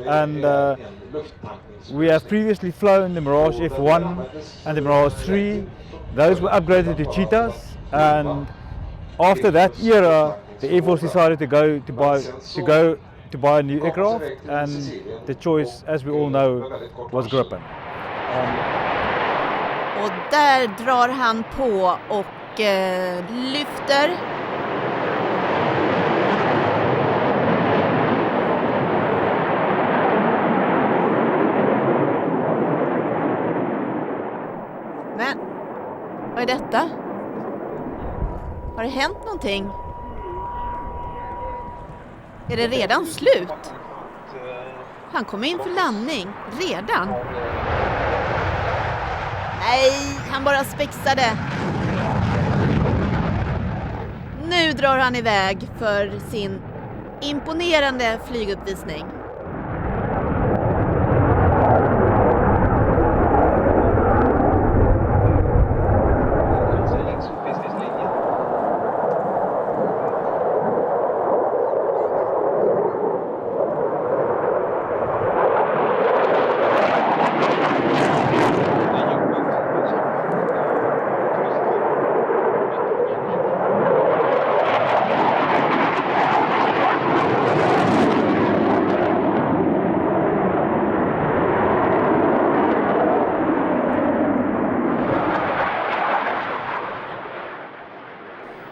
and we have previously flown the Mirage F1 and the Mirage 3. Those were upgraded to Cheetahs, and after that era, the Air Force decided to buy a new aircraft, and the choice, as we all know, was Gripen. Och där drar han på och lyfter. Men, vad är detta? Har det hänt någonting? Är det redan slut? Han kommer in för landning. Redan? Nej, han bara spexade. Nu drar han iväg för sin imponerande flyguppvisning.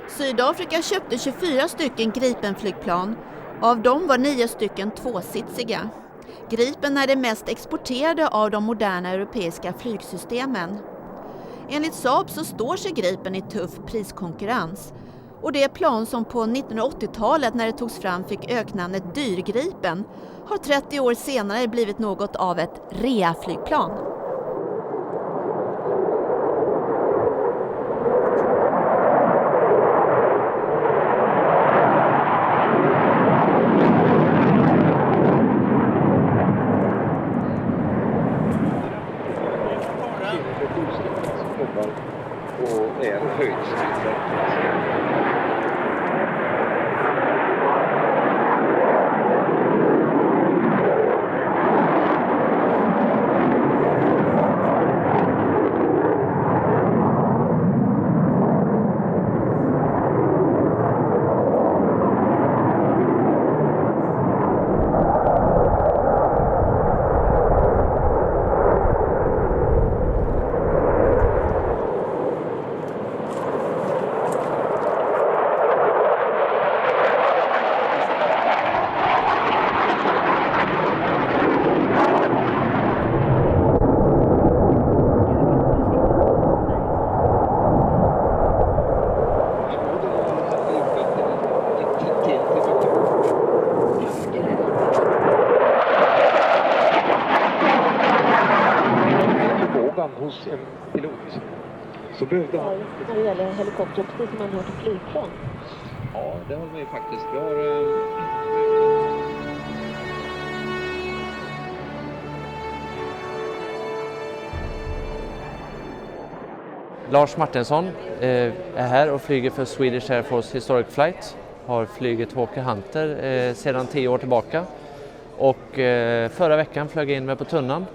Sydafrika köpte 24 stycken Gripen-flygplan. Av dem var 9 stycken tvåsitsiga. Gripen är det mest exporterade av de moderna europeiska flygsystemen. Enligt Saab så står sig Gripen i tuff priskonkurrens. Och det plan som på 1980-talet när det togs fram fick öknamnet Dyrgripen har 30 år senare blivit något av ett reaflygplan. Och är höjdstyrda. Hos en pilot så behövde han... När det gäller helikopter, precis som man har till flygplan. Ja, det har vi faktiskt. Vi har... Lars Martinsson är här och flyger för Swedish Air Force Historic Flight. Har flugit Hawker Hunter sedan 10 år tillbaka. Och förra veckan flög jag in mig på tunnan.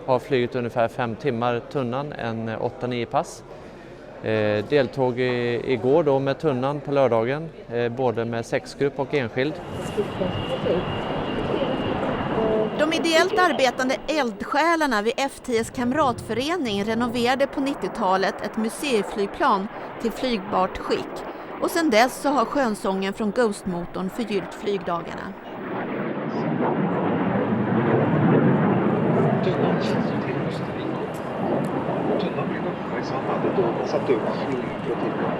Har flugit ungefär 5 timmar tunnan, en 8-9 pass. Deltog igår då med tunnan på lördagen, både med 6-grupp och enskild. De ideellt arbetande eldsjälarna vid F10s kamratförening renoverade på 90-talet ett museiflygplan till flygbart skick. Och sedan dess så har skönsången från Ghost-motorn förgyllt flygdagarna. Tunnan känns ju till Österrike. Tunnan blev uppmärksam hade då satt upp flygflottiljen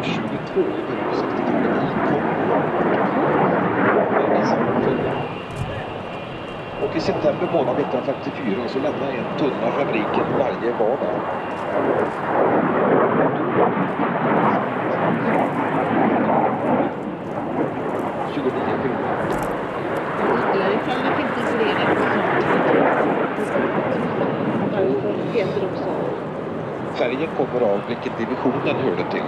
F22 i början av 60-talet i Kongo. Och i september månad 1954 så lämnade en tunna fabriken varje vardag. 29 kronor. Ytterligare ifall det finns en förening varför heter de så? Färgen kommer av vilken division den hörde till.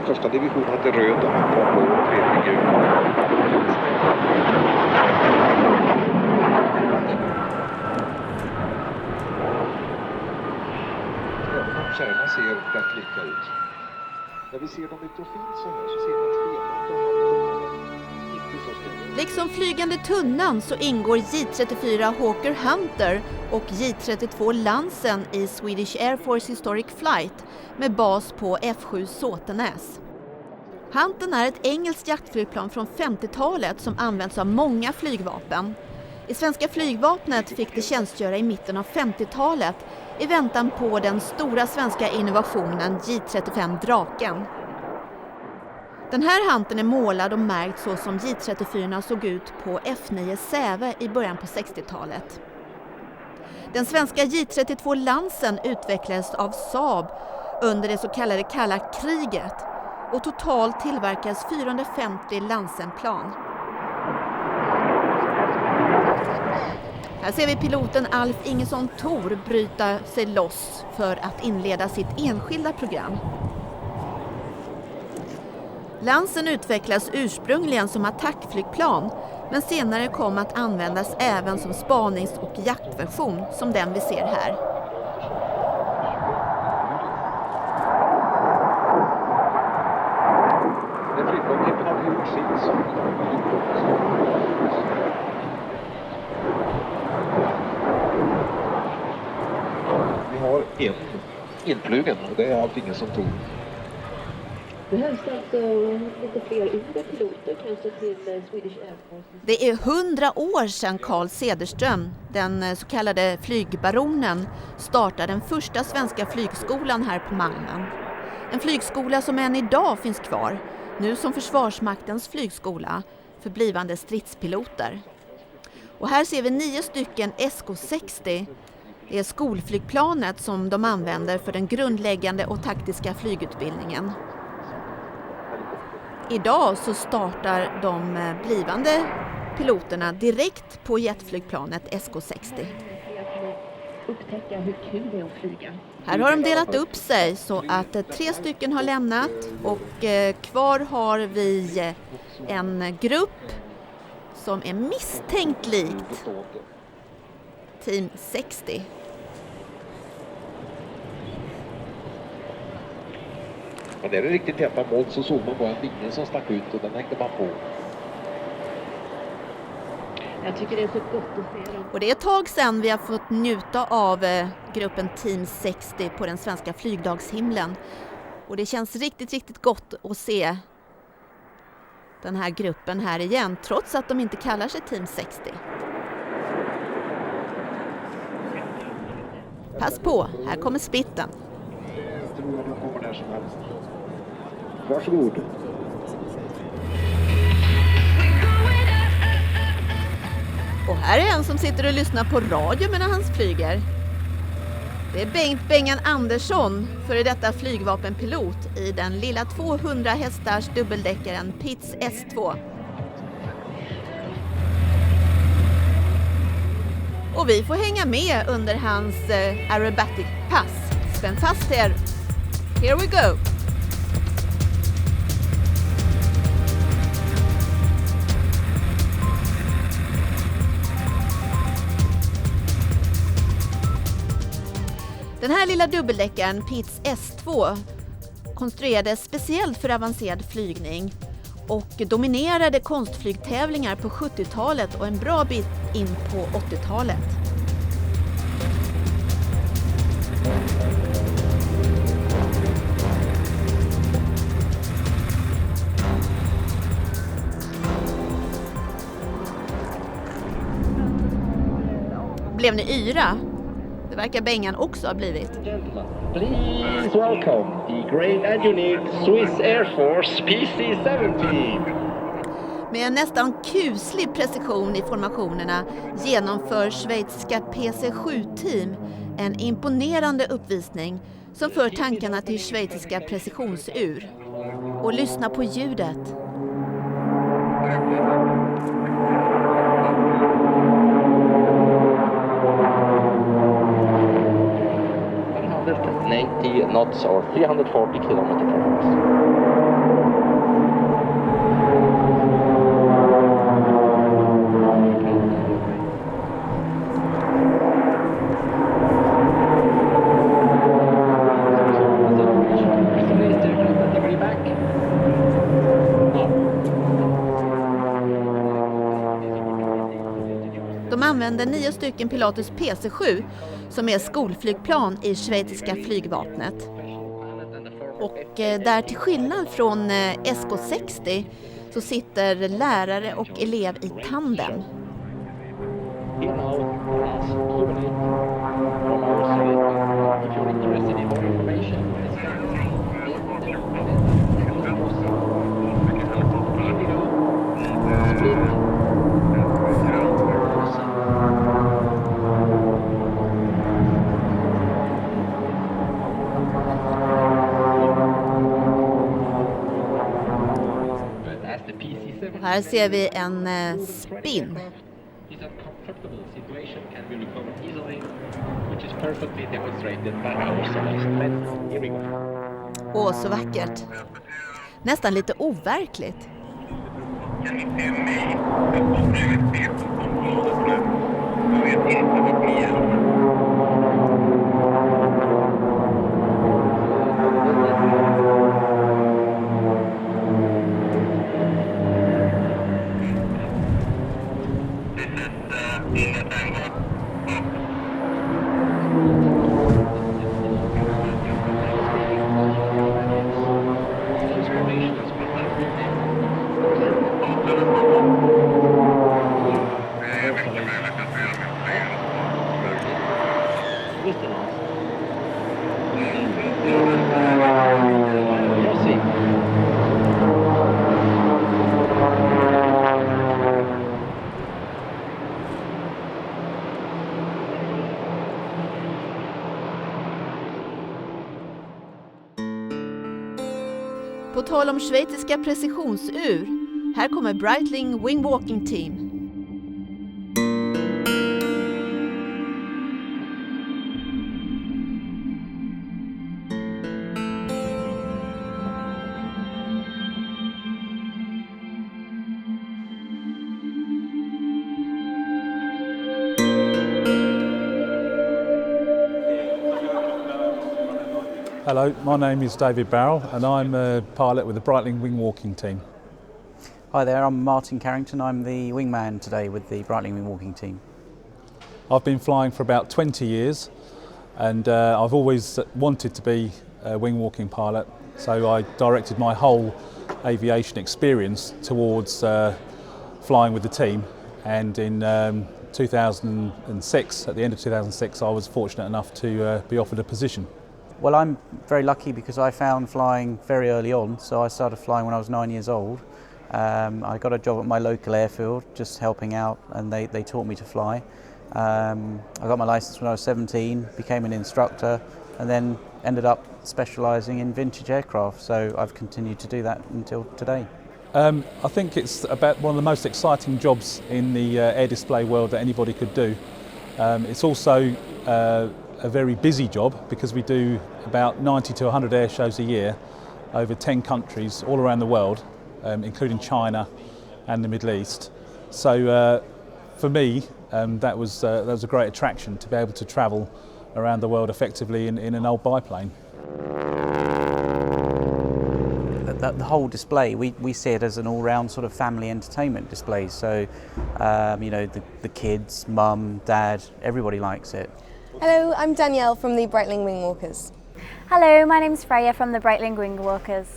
Första divisionen hette röd och andra blå och tredje gul. kärnan ser rätt lika ut. När vi ser dem i profil så här så ser man att schemat inte så stort. Liksom flygande tunnan så ingår J-34 Hawker Hunter och J-32 Lansen i Swedish Air Force Historic Flight med bas på F7 Såtenäs. Huntern är ett engelskt jaktflygplan från 50-talet som används av många flygvapen. I svenska flygvapnet fick det tjänstgöra i mitten av 50-talet i väntan på den stora svenska innovationen J-35 Draken. Den här Huntern är målad och märkt så som J-34 såg ut på F9 Säve i början på 60-talet. Den svenska J-32 Lansen utvecklades av Saab under det så kallade kalla kriget och totalt tillverkades 450 Lansenplan. Här ser vi piloten Alf Ingesson Thor bryta sig loss för att inleda sitt enskilda program. Lansen utvecklas ursprungligen som attackflygplan men senare kom att användas även som spanings- och jaktversion som den vi ser här. Den flygplanstypen har gjort sitt som vi har en influgen och det är Alf Ingesson Thor. Behövs alltså lite fler yngre piloter kanske till Swedish Air Force? Det är 100 år sedan Carl Cederström, den så kallade flygbaronen, startade den första svenska flygskolan här på Malmen. En flygskola som än idag finns kvar, nu som Försvarsmaktens flygskola för blivande stridspiloter. Och här ser vi 9 stycken SK-60. Det är skolflygplanet som de använder för den grundläggande och taktiska flygutbildningen. Idag så startar de blivande piloterna direkt på jetflygplanet SK-60. Upptäcka hur kul det är att flyga. Här har de delat upp sig så att 3 stycken har lämnat och kvar har vi en grupp som är misstänkt likt Team 60. Men det är riktigt täta mål så såg man bara en vinge som stack ut och den hängde man på. Jag tycker det är så gott att se dem. Och det är ett tag sedan vi har fått njuta av gruppen Team 60 på den svenska flygdagshimlen. Och det känns riktigt, riktigt gott att se den här gruppen här igen, trots att de inte kallar sig Team 60. Pass på, här kommer spitten. Jag tror att de kommer där som helst. Varsågod. Och här är en som sitter och lyssnar på radio medan han flyger. Det är Bengt Bengan Andersson, före detta flygvapenpilot i den lilla 200 hästars dubbeldäckaren Pitts S2. Och vi får hänga med under hans aerobatic pass. Spänn fast er. Here we go! Den här lilla dubbeldäckaren Pitts S2 konstruerades speciellt för avancerad flygning och dominerade konstflygtävlingar på 70-talet och en bra bit in på 80-talet. Blev ni yra? Det verkar Bengan också ha blivit. Please welcome the great and unique Swiss Air Force PC-70. Med en nästan kuslig precision i formationerna genomför schweiziska PC-7-team en imponerande uppvisning som för tankarna till schweiziska precisionsur. Och lyssna på ljudet. knots or 340 kilometers per hour. använder 9 stycken Pilatus PC-7 som är skolflygplan i schweiziska flygvapnet. Och där till skillnad från SK60 så sitter lärare och elev i tandem. Och här ser vi en spin. Åh, så vackert. Nästan lite overkligt. På tal om schweiziska precisionsur, här kommer Breitling Wing Walking Team. Hello, my name is David Barrell and I'm a pilot with the Breitling Wing Walking Team. Hi there, I'm Martin Carrington. I'm the wingman today with the Breitling Wing Walking Team. I've been flying for about 20 years and I've always wanted to be a wing walking pilot, so I directed my whole aviation experience towards flying with the team, and in 2006, at the end of 2006, I was fortunate enough to be offered a position. Well, I'm very lucky because I found flying very early on, so I started flying when I was 9 years old. I got a job at my local airfield, just helping out, and they taught me to fly. I got my license when I was 17, became an instructor, and then ended up specialising in vintage aircraft, so I've continued to do that until today. I think it's about one of the most exciting jobs in the air display world that anybody could do. It's also a very busy job because we do about 90 to 100 air shows a year over 10 countries all around the world, including China and the Middle East. So for me, that was a great attraction to be able to travel around the world effectively in an old biplane. The whole display, we see it as an all-round sort of family entertainment display. So, you know, the kids, mum, dad, everybody likes it. Hello, I'm Danielle from the Breitling Wing Walkers. Hello, my name's Freya from the Breitling Wing Walkers.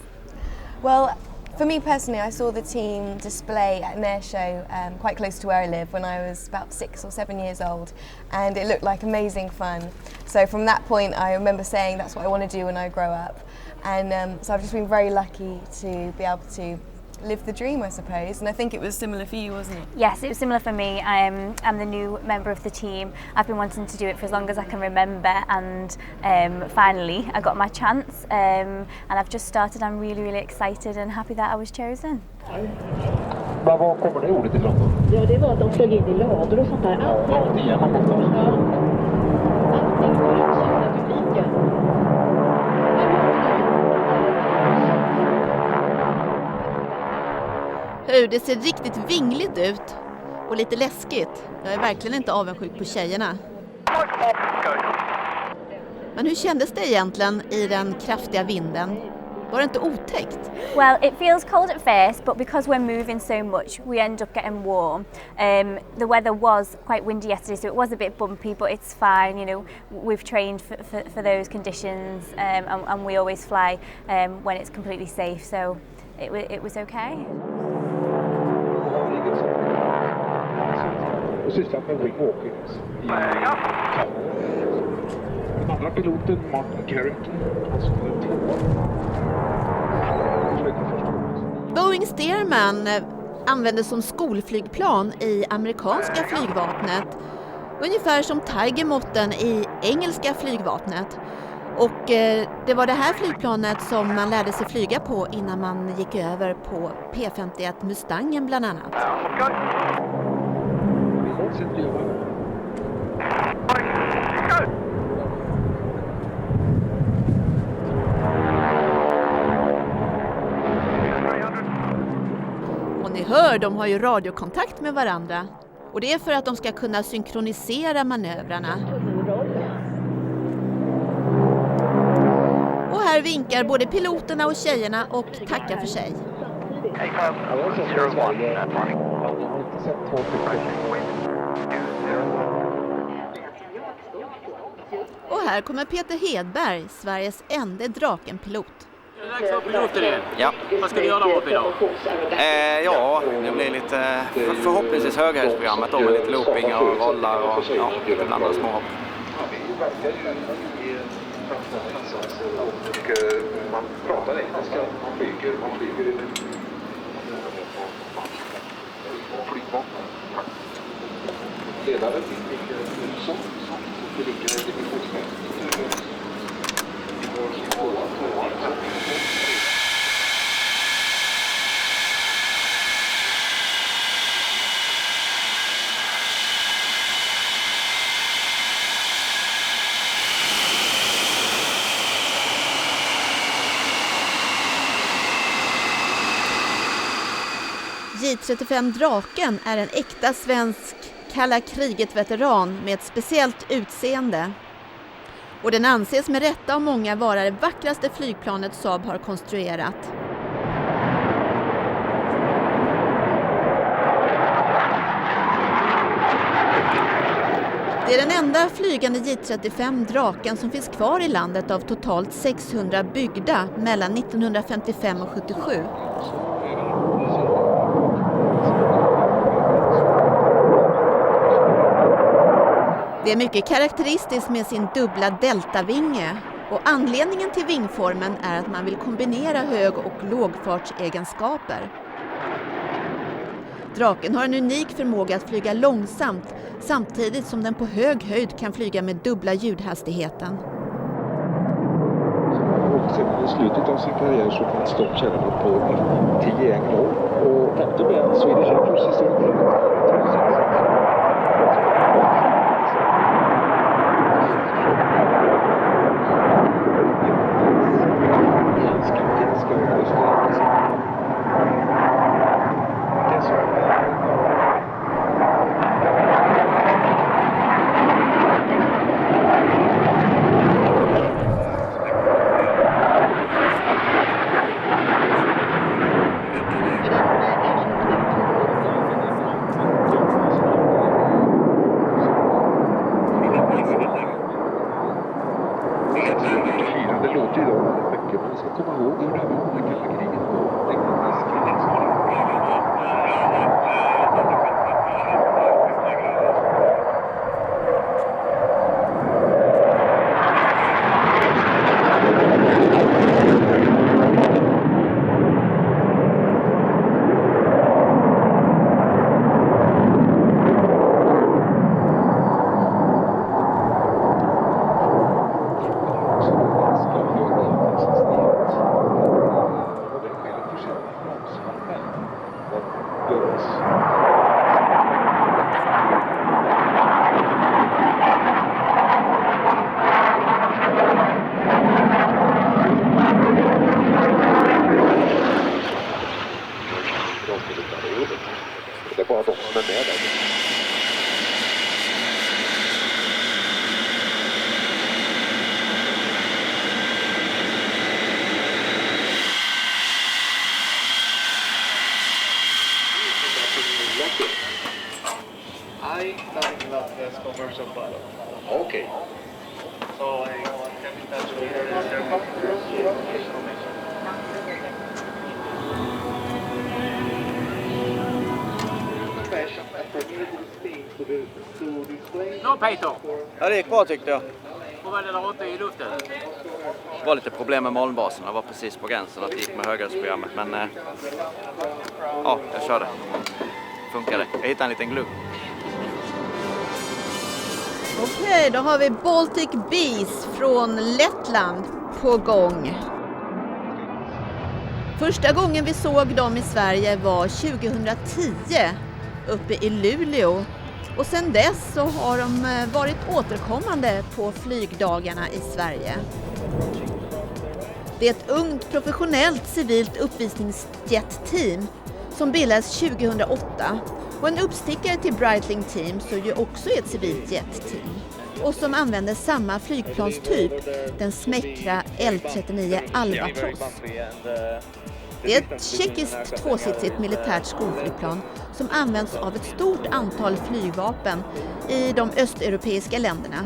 Well, for me personally, I saw the team display at an air show quite close to where I live when I was about 6 or 7 years old, and it looked like amazing fun. So from that point, I remember saying that's what I want to do when I grow up. And so I've just been very lucky to be able to live the dream, I suppose, and I think it was similar for you, wasn't it? Yes, it was similar for me. I'm the new member of the team. I've been wanting to do it for as long as I can remember, and finally I got my chance, and I've just started. I'm really, really excited and happy that I was chosen. Men var kommer det ordet ifrån då? Ja, det var att de flög in i lador och sånt där. Allting för att syna publiken. Det ser riktigt vingligt ut och lite läskigt. Jag är verkligen inte avundsjuk på tjejerna. Men hur kändes det egentligen i den kraftiga vinden? Var det inte otäckt? Well, it feels cold at first, but because we're moving so much, we end up getting warm. The weather was quite windy yesterday, so it was a bit bumpy, but it's fine. You know, we've trained for those conditions, and we always fly when it's completely safe. So it was okay. Och sysslat med wingwalking i Kanada. Den andra piloten, Martin Carrick, han som var tvåa. Boeing Stearman användes som skolflygplan i amerikanska flygvapnet, ungefär som Tiger-motten i engelska flygvapnet. Och det var det här flygplanet som man lärde sig flyga på innan man gick över på P-51 Mustangen bland annat. Och ni hör, de har ju radiokontakt med varandra. Och det är för att de ska kunna synkronisera manövrarna. Och här vinkar både piloterna och tjejerna och tackar för sig. Och här kommer Peter Hedberg, Sveriges enda Draken-pilot. Det är dags för piloten igen. Ja. Vad ska du göra där uppe idag? Ja, det blir lite förhoppningsvis höghöjdsprogrammet då med lite looping och rollar och lite blandade småhopp. Och man pratar engelska, man flyger i flygvapnet. Ledaren ligger Nilsson, det ligger divisionsmästare. J35 Draken är en äkta svensk kalla kriget-veteran med ett speciellt utseende. Och den anses med rätta av många vara det vackraste flygplanet Saab har konstruerat. Det är den enda flygande J35 Draken som finns kvar i landet av totalt 600 byggda mellan 1955 och 77. Det är mycket karaktäristiskt med sin dubbla deltavinge, och anledningen till vingformen är att man vill kombinera hög- och lågfartsegenskaper. Draken har en unik förmåga att flyga långsamt samtidigt som den på hög höjd kan flyga med dubbla ljudhastigheten. Och sedan i slutet av sin karriär så kan Stopp känna på F10 N0 och faktum är att Swedish Air Force historia. commercial pilot. Okay. So I can be touched later in the aircraft. Nå Peter, Ja, det gick bra tyckte jag. hur var det där uppe i luften? Det var lite problem med molnbasen. Jag var precis på gränsen att det gick med höghöjdsprogrammet. Men ja, jag körde. Funkade. Jag hittade en liten glugg. Okej, då har vi Baltic Bees från Lettland på gång. Första gången vi såg dem i Sverige var 2010 uppe i Luleå. Och sedan dess så har de varit återkommande på flygdagarna i Sverige. Det är ett ungt professionellt civilt uppvisningsjet-team som bildades 2008 och en uppstickare till Breitling Team som ju också är ett civilt jet-team och som använder samma flygplanstyp, den smäckra L-39 Albatros. Det är ett tjeckiskt tvåsitsigt militärt skolflygplan som används av ett stort antal flygvapen i de östeuropeiska länderna.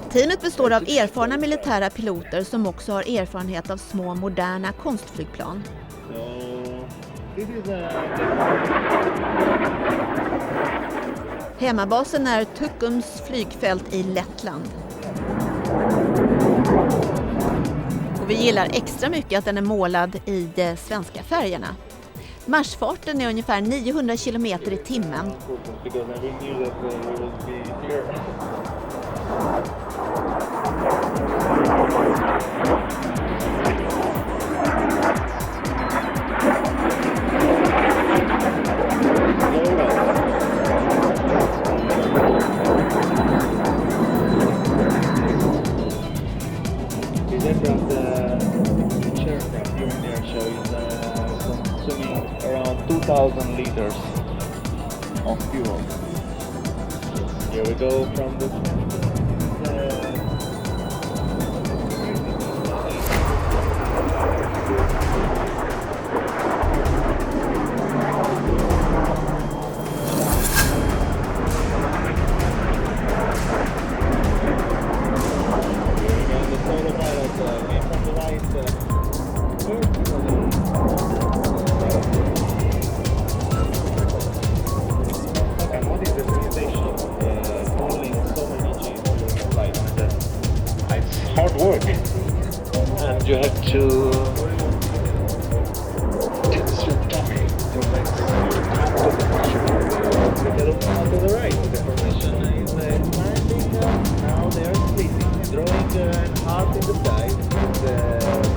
Teamet består av erfarna militära piloter som också har erfarenhet av små moderna konstflygplan. Hemmabasen är Tukums flygfält i Lettland. Och vi gillar extra mycket att den är målad i de svenska färgerna. Marschfarten är ungefär 900 km i timmen. Consuming around 2,000 liters of fuel. Here we go from the hard work, and you have to tense your tummy, your legs, to the pressure. Get up to the right. The formation is landing. Now they are splitting, throwing hard in the side. The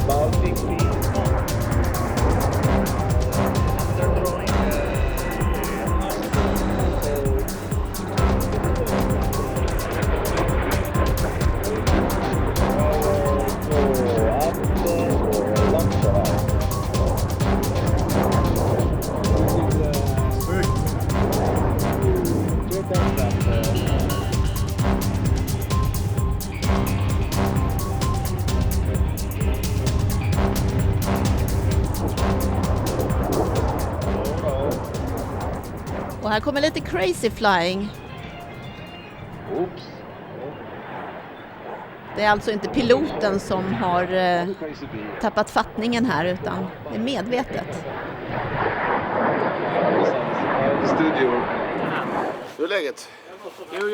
Baltic Bees on. They're throwing Och här kommer lite crazy flying. Oops. Det är alltså inte piloten som har tappat fattningen här, utan det är medvetet. Hur är läget? Jo,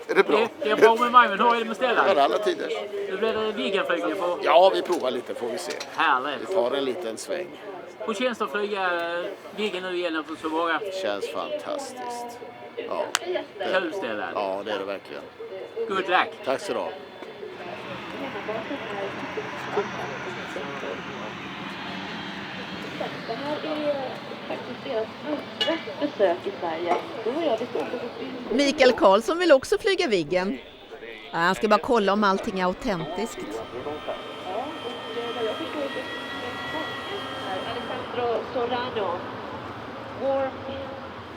är det bra? Det är bra med mig, men hur är det med ställen? Ja, alla tider. Nu blir det Viggenflygning på. Ja, vi provar lite får vi se. Härligt. Vi tar en liten sväng. Hur känns det att flyga Viggen nu igen efter så många? Känns fantastiskt. Ja. Kul ställe. Ja, det är det verkligen. Good luck. Tack så du ha. Det här är faktiskt deras andra besök i Sverige. Mikael Karlsson vill också flyga Viggen. Ja, han ska bara kolla om allting är autentiskt. Alessandro Sorano, warm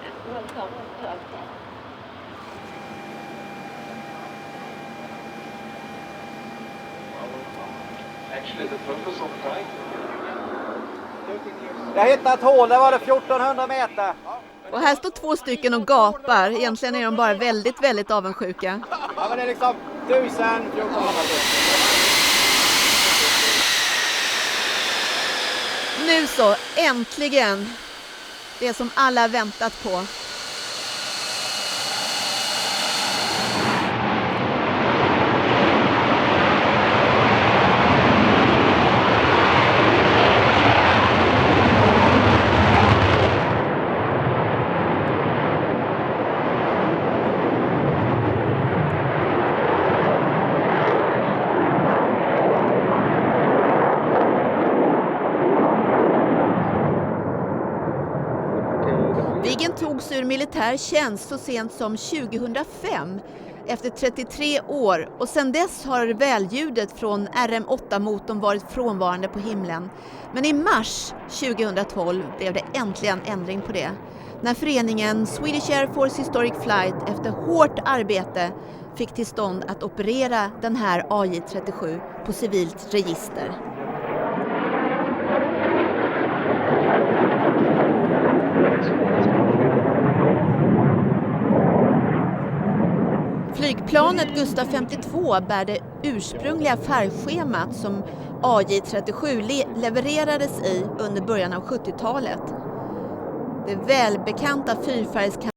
and welcome to us. Actually, the purpose of flight. Jag hittade ett hål, där var det 1400 meter. Och här står 2 stycken och gapar. Egentligen är de bara väldigt, väldigt avundsjuka. Ja, men det är liksom 1400. Nu så, äntligen! Det som alla väntat på. Viggen togs ur militär tjänst så sent som 2005 efter 33 år och sedan dess har välljudet från RM-8-motorn varit frånvarande på himlen. Men i mars 2012 blev det äntligen ändring på det. När föreningen Swedish Air Force Historic Flight efter hårt arbete fick till stånd att operera den här AJ-37 på civilt register. Flygplanet Gustaf 52 bär det ursprungliga färgschemat som AJ-37 levererades i under början av 70-talet. Det välbekanta fyrfärgskanalet